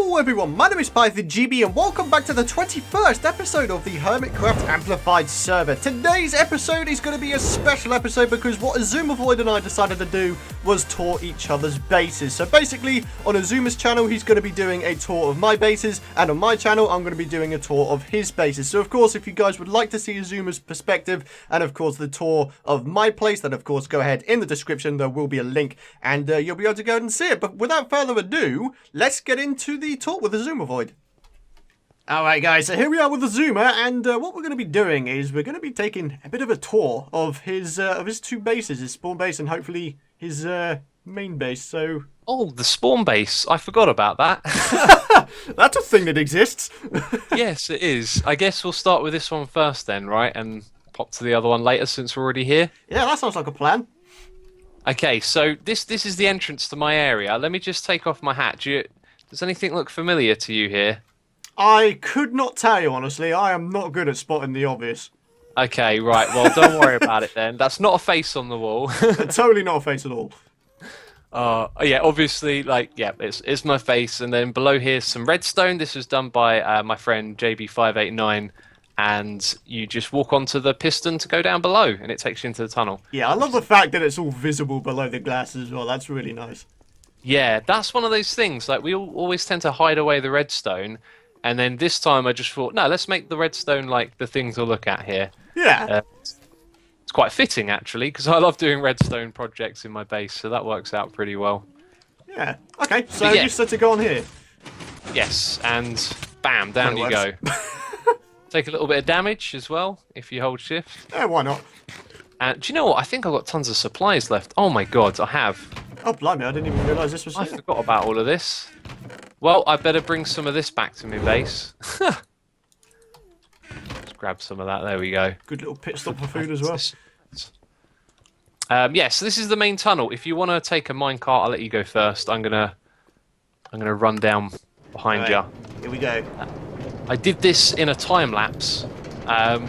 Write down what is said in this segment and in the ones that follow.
Hello everyone, my name is PythonGB and welcome back to the 21st episode of the Hermitcraft Amplified server. Today's episode is going to be a special episode because what Xisuma and I decided to do was tour each other's bases. So basically, on Xuma's channel, he's going to be doing a tour of my bases, and on my channel, I'm going to be doing a tour of his bases. So of course, if you guys would like to see Xuma's perspective, and of course the tour of my place, then of course go ahead in the description, there will be a link, and you'll be able to go and see it. But without further ado, let's get into the talk with Xisuma. Alright guys, so here we are with Xisuma, and what we're going to be doing is we're going to be taking a bit of a tour of his two bases, his spawn base and hopefully his main base. So oh, the spawn base, I forgot about that. That's a thing that exists. Yes, it is. I guess we'll start with this one first then, right, and pop to the other one later since we're already here. Yeah, that sounds like a plan. Okay, so this is the entrance to my area. Let me just take off my hat. Does anything look familiar to you here? I could not tell you, honestly. I am not good at spotting the obvious. Okay, right. Well, don't worry about it then. That's not a face on the wall. Totally not a face at all. Yeah, obviously, it's my face. And then below here's some redstone. This was done by my friend JB589. And you just walk onto the piston to go down below, and it takes you into the tunnel. Yeah, I love the fact that it's all visible below the glass as well. That's really nice. Yeah, that's one of those things. Like, we always tend to hide away the redstone. And then this time I just thought, no, let's make the redstone like the thing to look at here. Yeah. It's quite fitting, actually, because I love doing redstone projects in my base, so that works out pretty well. Yeah. Okay, so yeah. you said to go on here. Yes, and bam, down you go. Take a little bit of damage as well, if you hold shift. Yeah, why not? And do you know what? I think I've got tons of supplies left. Oh my god, I have. Oh, blimey, I didn't even realise this was I here. forgot about all of this. Well, I better bring some of this back to my base. Just grab some of that. There we go. Good little pit stop for food as well. Yeah, so this is the main tunnel. If you want to take a minecart, I'll let you go first. I'm gonna run down behind you. Here we go. I did this in a time lapse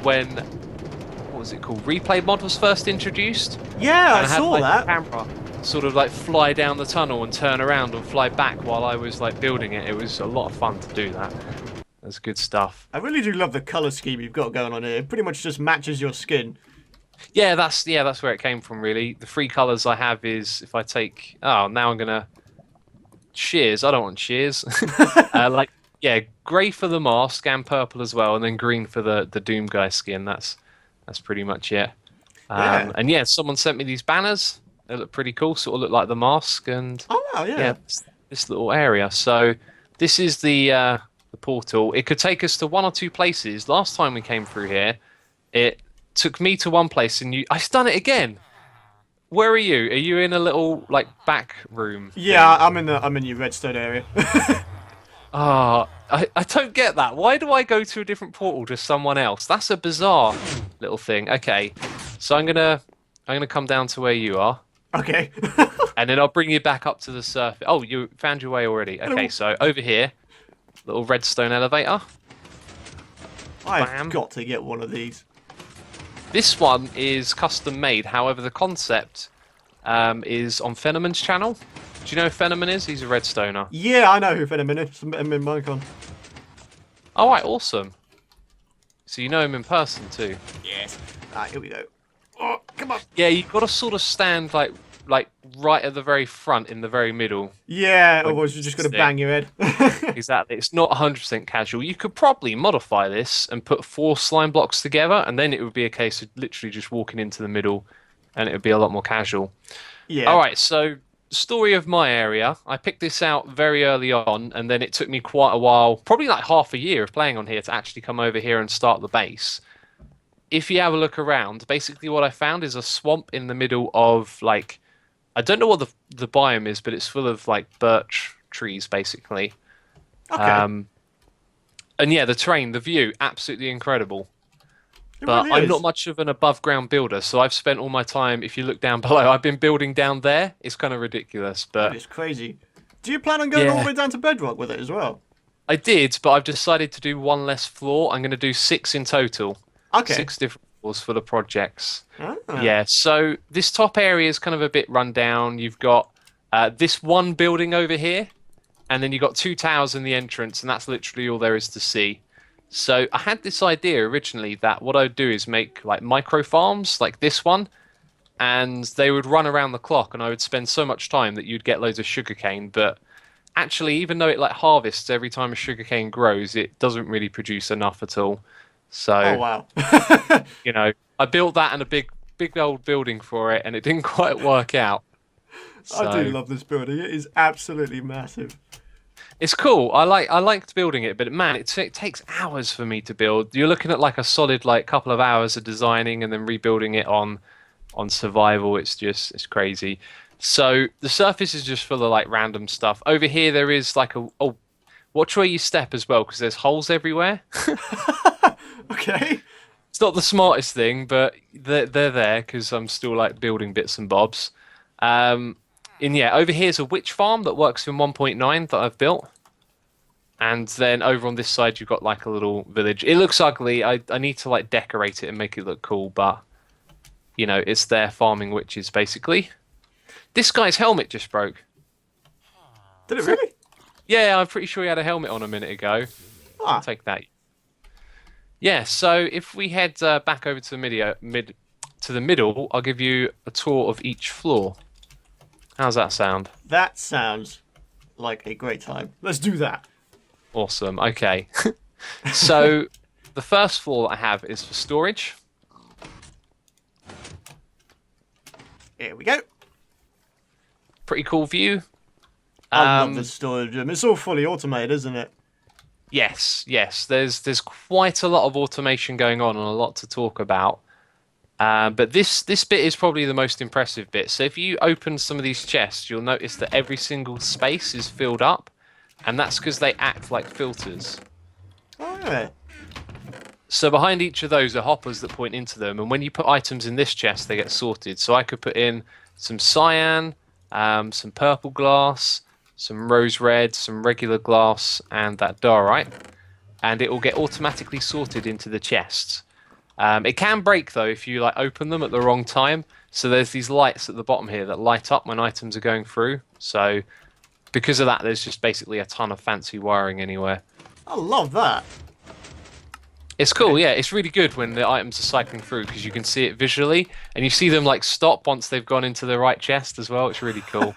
when what was it called? Replay mod was first introduced. Yeah, and I saw that. Camera sort of like fly down the tunnel and turn around and fly back while I was like building it. It was a lot of fun to do that. That's good stuff. I really do love the colour scheme you've got going on here. It pretty much just matches your skin. Yeah, that's where it came from really. The three colours I have is if I take now I'm gonna shears. I don't want shears. Grey for the mask and purple as well, and then green for the Doom guy skin. That's pretty much it. And yeah, someone sent me these banners. They look pretty cool, sort of look like the mask, and this little area. So this is the portal. It could take us to one or two places. Last time we came through here, it took me to one place, and I've done it again. Where are you? Are you in a little like back room? Yeah, I'm in your redstone area. I don't get that. Why do I go to a different portal to someone else? That's a bizarre little thing. Okay, so I'm gonna come down to where you are. Okay. And then I'll bring you back up to the surface. Oh, you found your way already. Okay, so over here, little redstone elevator. I've got to get one of these. This one is custom made. However, the concept is on Phenomen's channel. Do you know who Phenomen is? He's a redstoner. Yeah, I know who Phenomen is. I'm in Minecon. All right, awesome. So you know him in person too. Yes. Alright, here we go. Oh, come on. Yeah, you've got to sort of stand like right at the very front in the very middle. Yeah, otherwise you're just going to bang your head. Exactly. It's not 100% casual. You could probably modify this and put 4 slime blocks together, and then it would be a case of literally just walking into the middle, and it would be a lot more casual. Yeah. All right, so story of my area. I picked this out very early on, and then it took me quite a while, probably like half a year of playing on here to actually come over here and start the base. If you have a look around, basically what I found is a swamp in the middle of, like, I don't know what the biome is, but it's full of, like, birch trees, basically. Okay. And yeah, the terrain, the view, absolutely incredible. But really I'm is. not much of an above-ground builder, so I've spent all my time, if you look down below, I've been building down there. It's kind of ridiculous, but It's crazy. Do you plan on going all the way down to bedrock with it as well? I did, but I've decided to do one less floor. I'm going to do 6 in total. Okay. 6 different floors for the projects. Ah. Yeah, so this top area is kind of a bit run down. You've got this one building over here, and then you got 2 towers in the entrance, and that's literally all there is to see. So I had this idea originally that what I'd do is make like micro farms, like this one, and they would run around the clock, and I would spend so much time that you'd get loads of sugarcane. But actually, even though it like harvests every time a sugarcane grows, it doesn't really produce enough at all. So, oh wow. you know, I built that and a big old building for it, and it didn't quite work out. So, I do love this building. It is absolutely massive. it's cool. I liked building it, but man, it takes hours for me to build. You're looking at like a solid like couple of hours of designing and then rebuilding it on survival. It's crazy. So the surface is just full of like random stuff. Over here there is like watch where you step as well, because there's holes everywhere. Okay. It's not the smartest thing, but they're there because I'm still like building bits and bobs. And yeah, over here's a witch farm that works in 1.9 that I've built. And then over on this side you've got like a little village. It looks ugly. I need to like decorate it and make it look cool, but you know, it's their farming witches basically. This guy's helmet just broke. Did it really? Yeah, I'm pretty sure he had a helmet on a minute ago. Ah. I'll take that. Yeah, so if we head back over to the middle, I'll give you a tour of each floor. How's that sound? That sounds like a great time. Let's do that. Awesome. Okay. So the first floor that I have is for storage. Here we go. Pretty cool view. I love this storage room. It's all fully automated, isn't it? Yes. There's quite a lot of automation going on and a lot to talk about. But this bit is probably the most impressive bit. So if you open some of these chests, you'll notice that every single space is filled up, and that's because they act like filters. Oh, yeah. So behind each of those are hoppers that point into them, and when you put items in this chest, they get sorted. So I could put in some cyan, some purple glass, some rose red, some regular glass, and that diorite, and it will get automatically sorted into the chests. It can break though if you like open them at the wrong time. So there's these lights at the bottom here that light up when items are going through. So because of that, there's just basically a ton of fancy wiring anywhere. I love that. It's cool, yeah. It's really good when the items are cycling through because you can see it visually, and you see them like stop once they've gone into the right chest as well. It's really cool.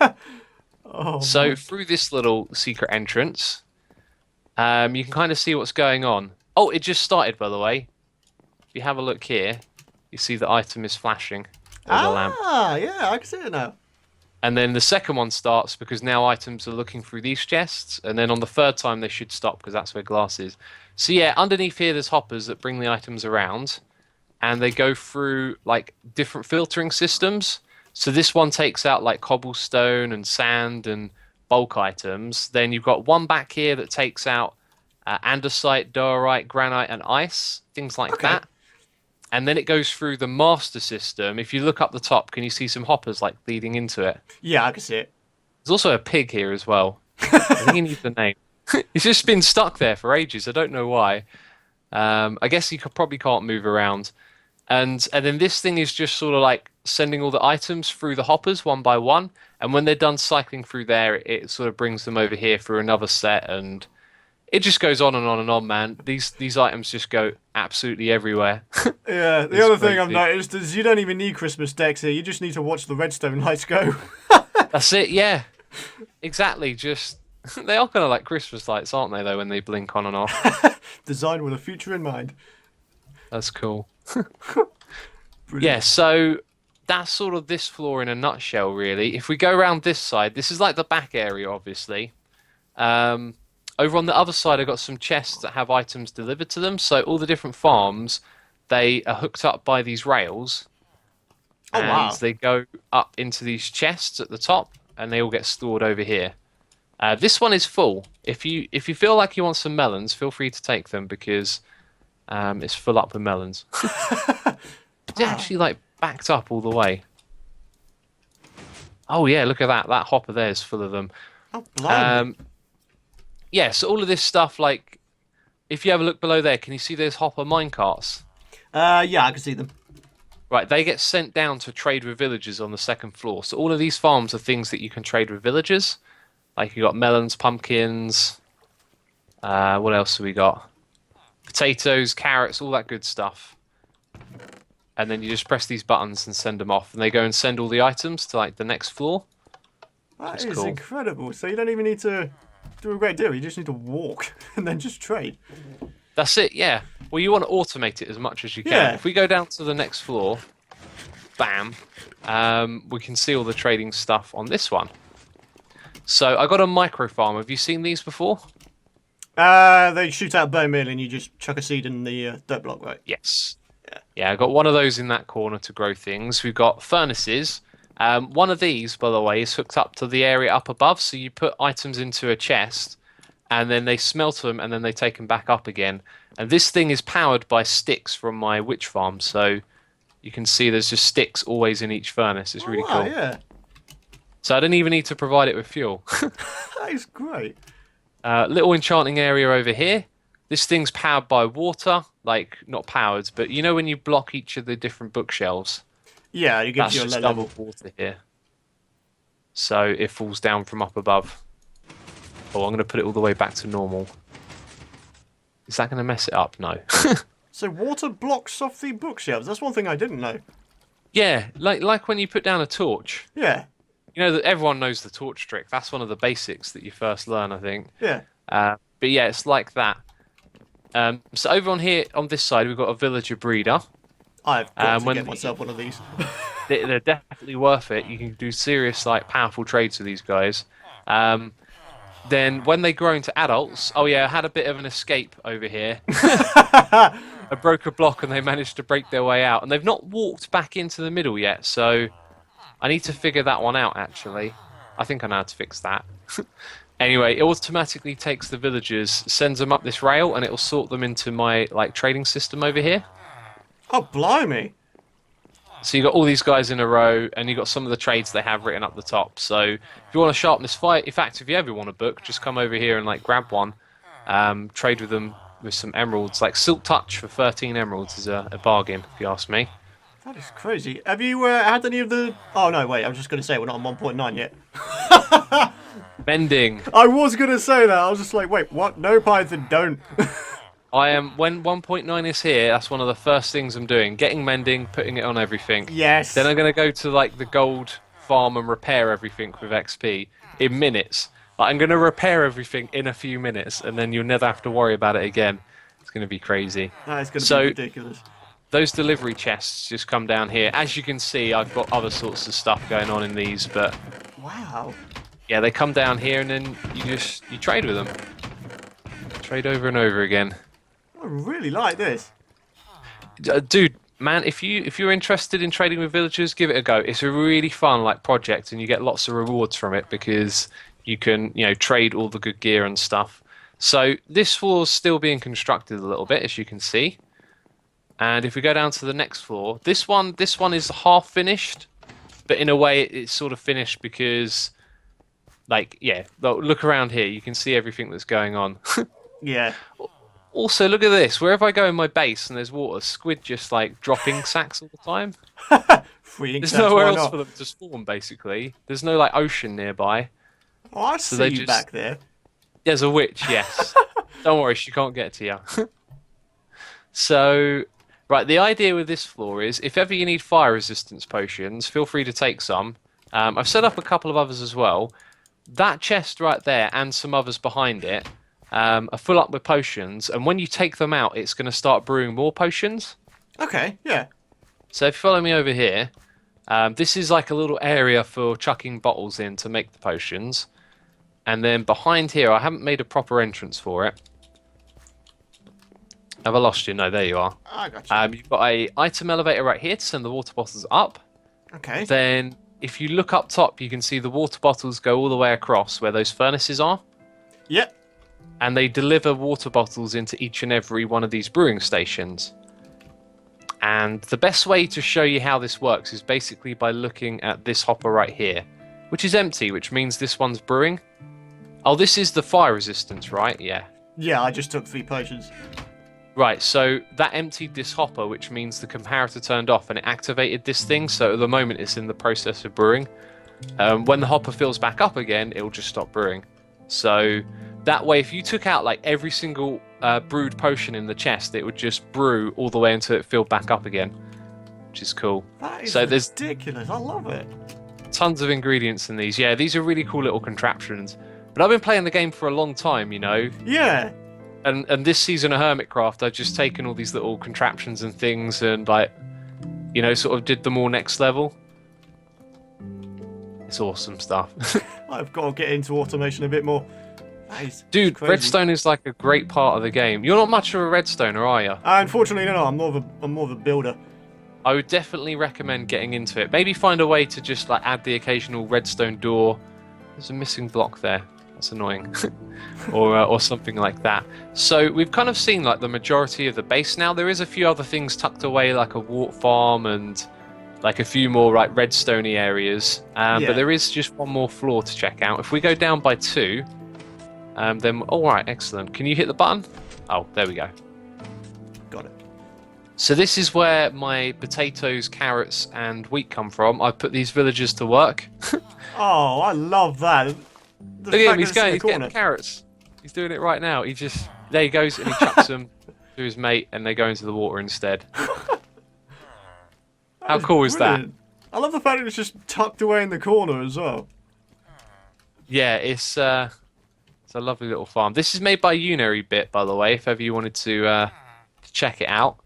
Oh, so man. through this little secret entrance, you can kind of see what's going on. Oh, it just started, by the way. If you have a look here, you see the item is flashing with a lamp. Ah, yeah, I can see it now. And then the second one starts because now items are looking through these chests, and then on the third time they should stop because that's where glass is. So yeah, underneath here there's hoppers that bring the items around, and they go through like different filtering systems. So this one takes out like cobblestone and sand and bulk items. Then you've got one back here that takes out andesite, diorite, granite, and ice, things like that. And then it goes through the master system. If you look up the top, can you see some hoppers like leading into it? Yeah, I can see it. There's also a pig here as well. I think he needs the name. He's just been stuck there for ages. I don't know why. I guess he probably can't move around. And then this thing is just sort of like sending all the items through the hoppers one by one. And when they're done cycling through there, it sort of brings them over here for another set. And it just goes on and on and on, man. These items just go absolutely everywhere. Yeah, the other thing I've noticed is you don't even need Christmas decks here. You just need to watch the redstone lights go. That's it, yeah. Exactly, just... They are kind of like Christmas lights, aren't they, though, when they blink on and off? Designed with a future in mind. That's cool. Yeah, so that's sort of this floor in a nutshell, really. If we go around this side, this is like the back area, obviously. Over on the other side, I've got some chests that have items delivered to them. So all the different farms, they are hooked up by these rails. Oh, and wow. they go up into these chests at the top, and they all get stored over here. This one is full. If you feel like you want some melons, feel free to take them because it's full up with melons. It's actually like backed up all the way. Oh yeah, look at that. That hopper there is full of them. Oh, blimey. Yeah, so all of this stuff, like, if you have a look below there, can you see those hopper minecarts? Yeah, I can see them. Right, they get sent down to trade with villagers on the second floor. So all of these farms are things that you can trade with villagers. Like you got melons, pumpkins. What else have we got? Potatoes, carrots, all that good stuff. And then you just press these buttons and send them off, and they go and send all the items to like the next floor. That is cool. Incredible. So you don't even need to do a great deal. You just need to walk and then just trade. That's it, yeah. Well, you want to automate it as much as you can. Yeah. If we go down to the next floor, bam, we can see all the trading stuff on this one. So I got a micro farm. Have you seen these before? They shoot out bone meal and you just chuck a seed in the dirt block, right? Yes. Yeah, I got one of those in that corner to grow things. We've got furnaces. One of these, by the way, is hooked up to the area up above. So you put items into a chest, and then they smelt them, and then they take them back up again. And this thing is powered by sticks from my witch farm. So you can see there's just sticks always in each furnace. It's really cool. Yeah. So I don't even need to provide it with fuel. That is great. Little enchanting area over here. This thing's powered by water, like not powered, but you know when you block each of the different bookshelves? Yeah, it gives you a just low level. double water here. So it falls down from up above. Oh, I'm going to put it all the way back to normal. Is that going to mess it up? No. So water blocks off the bookshelves. That's one thing I didn't know. Yeah, like when you put down a torch. Yeah. You know that everyone knows the torch trick. That's one of the basics that you first learn, I think. Yeah. But yeah, it's like that. So over on here, on this side, we've got a villager breeder. I've got to get myself one of these. They're definitely worth it. You can do serious, like, powerful trades with these guys. Then when they grow into adults, oh yeah, I had a bit of an escape over here. I broke a block and they managed to break their way out. And they've not walked back into the middle yet, so I need to figure that one out, actually. I think I know how to fix that. Anyway, it automatically takes the villagers, sends them up this rail, and it'll sort them into my like trading system over here. Oh, blimey. So you got all these guys in a row, and you got some of the trades they have written up the top. So if you want to sharpen this fight, in fact, if you ever want a book, just come over here and like grab one, trade with them with some emeralds. Like Silk Touch for 13 emeralds is a bargain, if you ask me. That is crazy. Have you had any of the... Oh, no, wait, I was just going to say we're not on 1.9 yet. Mending. I was going to say that. I was just like, wait, what? No, Python, don't. I am, when 1.9 is here, that's one of the first things I'm doing. Getting mending, putting it on everything. Yes. Then I'm going to go to like the gold farm and repair everything with XP in minutes. Like, I'm going to repair everything in a few minutes, and then you'll never have to worry about it again. It's going to be crazy. That is going to be ridiculous. Those delivery chests just come down here. As you can see, I've got other sorts of stuff going on in these, but... Wow. Yeah, they come down here, and then you trade with them. Trade over and over again. I really like this. Dude, man, if you're interested in trading with villagers, give it a go. It's a really fun like project, and you get lots of rewards from it because you can, trade all the good gear and stuff. So this floor's still being constructed a little bit, as you can see. And if we go down to the next floor, this one is half finished, but in a way it's sort of finished because, like, yeah, look around here, you can see everything that's going on. Yeah. Also, look at this. Wherever I go in my base and there's water, squid just like dropping sacks all the time. There's nowhere else for them to spawn, basically. There's no like ocean nearby. Oh, I see you back there. There's a witch, yes. Don't worry, she can't get to you. So, right, the idea with this floor is if ever you need fire resistance potions, feel free to take some. I've set up a couple of others as well. That chest right there and some others behind it are full up with potions, and when you take them out, it's going to start brewing more potions. Okay, yeah. So if you follow me over here, this is like a little area for chucking bottles in to make the potions. And then behind here, I haven't made a proper entrance for it. Have I lost you? No, there you are. I got you. You've got a item elevator right here to send the water bottles up. Okay. Then if you look up top, you can see the water bottles go all the way across where those furnaces are. Yep. And they deliver water bottles into each and every one of these brewing stations. And the best way to show you how this works is basically by looking at this hopper right here, which is empty, which means this one's brewing. Oh, this is the fire resistance, right? Yeah. Yeah, I just took 3 potions. Right, so that emptied this hopper, which means the comparator turned off and it activated this thing, so at the moment it's in the process of brewing. when the hopper fills back up again, it'll just stop brewing. So that way, if you took out like every single brewed potion in the chest, it would just brew all the way until it filled back up again, which is cool. That is there's ridiculous. I love it. Tons of ingredients in these. Yeah, these are really cool little contraptions. But I've been playing the game for a long time, you know. Yeah. And this season of Hermitcraft, I've just taken all these little contraptions and things and, like, you know, sort of did them all next level. It's awesome stuff. I've got to get into automation a bit more. Dude, redstone is like a great part of the game. You're not much of a redstoner, are you? Unfortunately, no. I'm more of a builder. I would definitely recommend getting into it. Maybe find a way to just like add the occasional redstone door. There's a missing block there. That's annoying. or something like that. So we've kind of seen like the majority of the base now. There is a few other things tucked away, like a wart farm and like a few more like redstone-y areas. But there is just one more floor to check out. If we go down by 2, then all right, excellent. Can you hit the button? Oh, there we go. Got it. So this is where my potatoes, carrots, and wheat come from. I put these villagers to work. Oh, I love that. Look at him, he's getting carrots. He's doing it right now. There he goes, and he chucks them to his mate, and they go into the water instead. How cool is that? I love the fact it's just tucked away in the corner as well. Yeah, it's a lovely little farm. This is made by Unary Bit, by the way, if ever you wanted to check it out.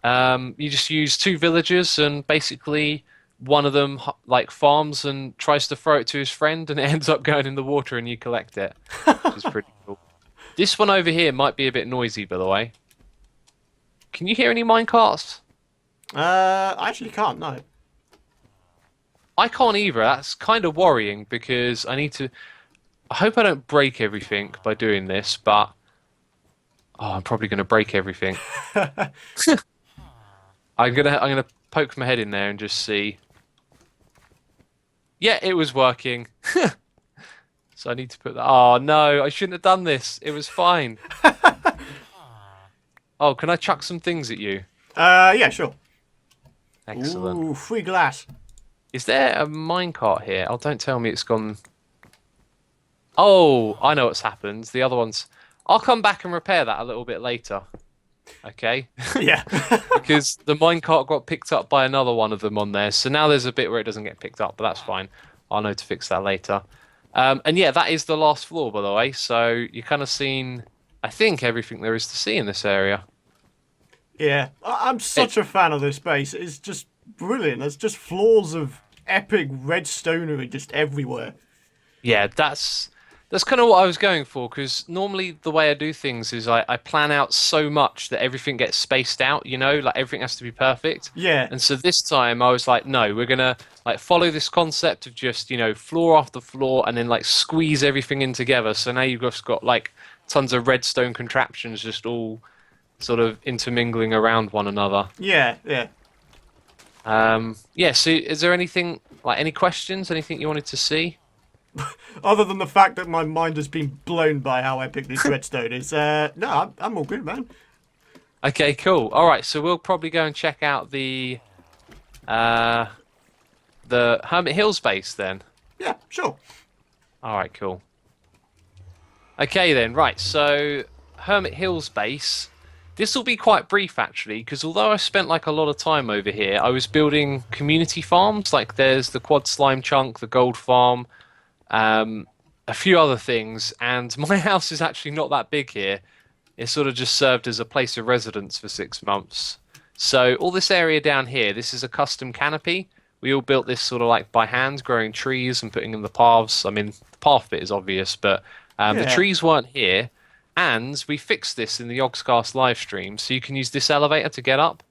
You just use 2 villagers, and basically one of them like farms and tries to throw it to his friend, and it ends up going in the water, and you collect it, which is pretty cool. This one over here might be a bit noisy, by the way. Can you hear any minecarts? I actually can't. No. I can't either. That's kind of worrying because I hope I don't break everything by doing this, but I'm probably going to break everything. I'm gonna poke my head in there and just see. Yeah, it was working. So I need to put that. Oh no, I shouldn't have done this. It was fine. Oh, can I chuck some things at you? Yeah, sure. Excellent. Ooh, free glass. Is there a minecart here? Oh, don't tell me it's gone. Oh, I know what's happened. The other ones. I'll come back and repair that a little bit later. Okay? Yeah. Because the minecart got picked up by another one of them on there. So now there's a bit where it doesn't get picked up, but that's fine. I'll know to fix that later. And yeah, that is the last floor, by the way. So you kind of seen, I think, everything there is to see in this area. Yeah. I'm such a fan of this base. It's just brilliant. There's just floors of epic redstonery just everywhere. Yeah, that's kind of what I was going for, because normally the way I do things is I plan out so much that everything gets spaced out, you know, like everything has to be perfect. Yeah. And so this time I was like, no, we're going to like follow this concept of just, you know, floor after floor and then like squeeze everything in together. So now you've just got like tons of redstone contraptions just all sort of intermingling around one another. Yeah, yeah. Yeah, so is there anything, like any questions, anything you wanted to see? Other than the fact that my mind has been blown by how epic this redstone is, no, I'm all good, man. Okay, cool. All right, so we'll probably go and check out the Hermit Hills base then. Yeah, sure. All right, cool. Okay then, right. So Hermit Hills base. This will be quite brief actually, because although I spent like a lot of time over here, I was building community farms. Like there's the quad slime chunk, the gold farm. A few other things, and my house is actually not that big here. It sort of just served as a place of residence for 6 months. So all this area down here, this is a custom canopy. We all built this sort of like by hand, growing trees and putting in the paths. I mean, the path bit is obvious, but the trees weren't here. And we fixed this in the Yogscast live stream, so you can use this elevator to get up.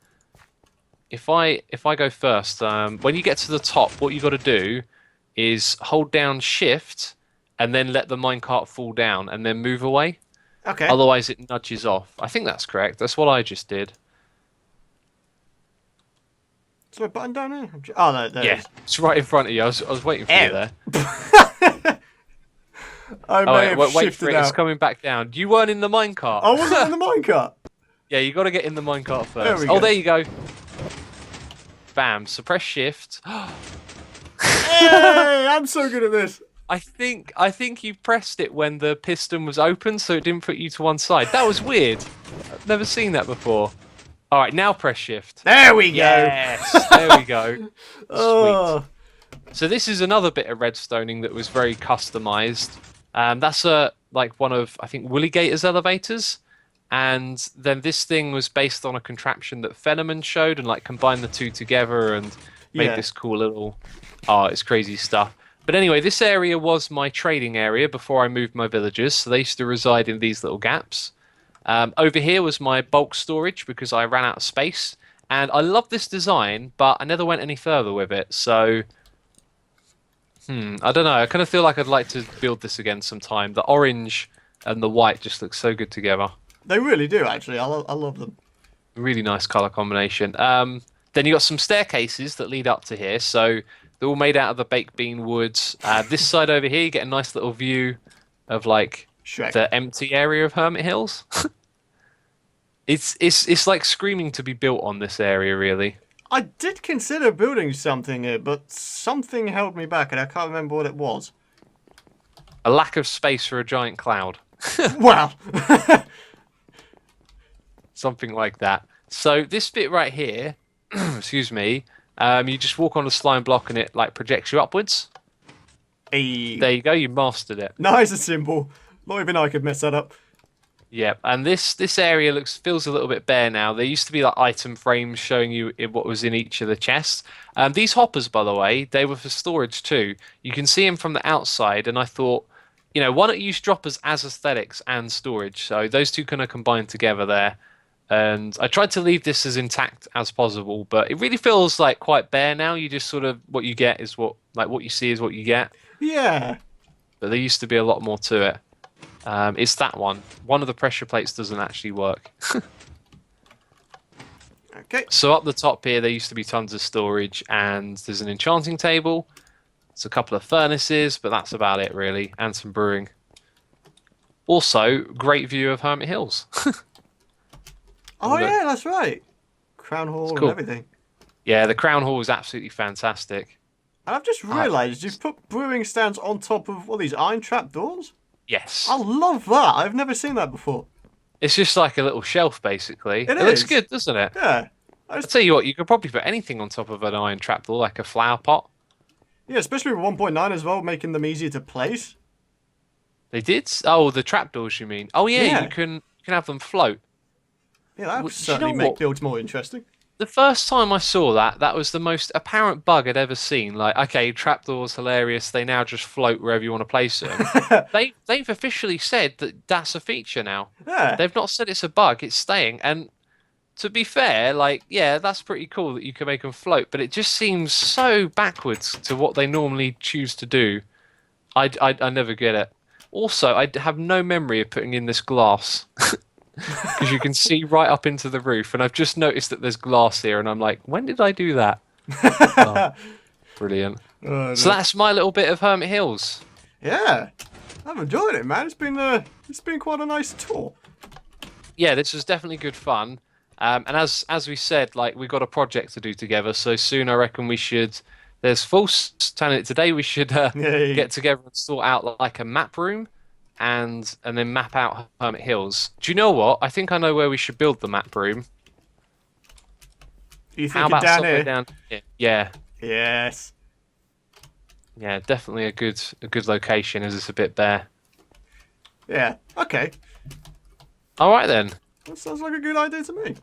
If I go first, when you get to the top, what you got to do is hold down shift and then let the minecart fall down and then move away. Okay. Otherwise it nudges off. I think that's correct. That's what I just did. Is there a button down here? Oh, no, there it is. It's right in front of you. I was waiting for you there. Wait for it. It's coming back down. You weren't in the minecart. I wasn't in the minecart. Yeah, you got to get in the minecart first. There we go. There you go. Bam. So press shift. Hey, I'm so good at this. I think you pressed it when the piston was open, so it didn't put you to one side. That was weird. I've never seen that before. All right, now press shift. There we go. Yes, there we go. Sweet. Oh. So this is another bit of redstoning that was very customized. That's like one of, I think, Gator's elevators. And then this thing was based on a contraption that Fenneman showed and like combined the two together and made this cool little, it's crazy stuff. But anyway, this area was my trading area before I moved my villagers. So they used to reside in these little gaps. Over here was my bulk storage because I ran out of space. And I love this design, but I never went any further with it. So, I don't know. I kind of feel like I'd like to build this again sometime. The orange and the white just look so good together. They really do, actually. I love them. Really nice color combination. Then you got some staircases that lead up to here. So they're all made out of the baked bean woods. This side over here, you get a nice little view of like the empty area of Hermit Hills. It's like screaming to be built on this area, really. I did consider building something here, but something held me back, and I can't remember what it was. A lack of space for a giant cloud. Wow. Something like that. So this bit right here, excuse me, you just walk on a slime block and it like projects you upwards. Hey. There you go, you mastered it. Nice and simple. Not even I could mess that up. Yeah, and this area feels a little bit bare now. There used to be like item frames showing you what was in each of the chests. These hoppers, by the way, they were for storage too. You can see them from the outside, and I thought, you know, why not use droppers as aesthetics and storage? So those two kind of combine together there. And I tried to leave this as intact as possible, but it really feels like quite bare now. You just sort of, what you get is what you see is what you get. Yeah. But there used to be a lot more to it. It's that one. One of the pressure plates doesn't actually work. Okay. So up the top here, there used to be tons of storage, and there's an enchanting table. There's a couple of furnaces, but that's about it really, and some brewing. Also, great view of Hermit Hills. Oh yeah, that's right. Crown Hall and everything. Yeah, the Crown Hall is absolutely fantastic. And I've just realised you've put brewing stands on top of, what, these iron trap doors? Yes. I love that. I've never seen that before. It's just like a little shelf, basically. It is. Looks good, doesn't it? Yeah. I'll tell you what, you could probably put anything on top of an iron trapdoor, like a flower pot. Yeah, especially with 1.9 as well, making them easier to place. They did? Oh, the trapdoors, you mean? Oh, yeah. You can have them float. Yeah, that would certainly make builds more interesting. The first time I saw that was the most apparent bug I'd ever seen. Like, okay, trapdoors, hilarious. They now just float wherever you want to place them. They've officially said that that's a feature now. Yeah. They've not said it's a bug. It's staying. And to be fair, like, yeah, that's pretty cool that you can make them float. But it just seems so backwards to what they normally choose to do. I never get it. Also, I have no memory of putting in this glass. Because you can see right up into the roof, and I've just noticed that there's glass here, and I'm like, when did I do that? Oh, brilliant. So that's my little bit of Hermit Hills. Yeah, I've enjoyed it, man. It's been quite a nice tour. Yeah, this was definitely good fun. And as we said, like, we've got a project to do together, so soon I reckon we should. There's false telling it today. We should get together and sort out like a map room. And then map out Hermit Hills. Do you know what? I think I know where we should build the map room. You think How about down here? Down here? Yeah. Yes. Yeah, definitely a good location, as it's a bit bare. Yeah. Okay. All right then. That sounds like a good idea to me.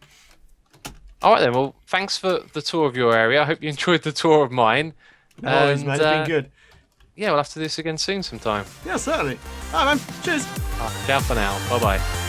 All right then. Well, thanks for the tour of your area. I hope you enjoyed the tour of mine. No worries, man. It's been good. Yeah, we'll have to do this again soon sometime. Yeah, certainly. All right, man. Cheers. Ciao for now. Bye-bye.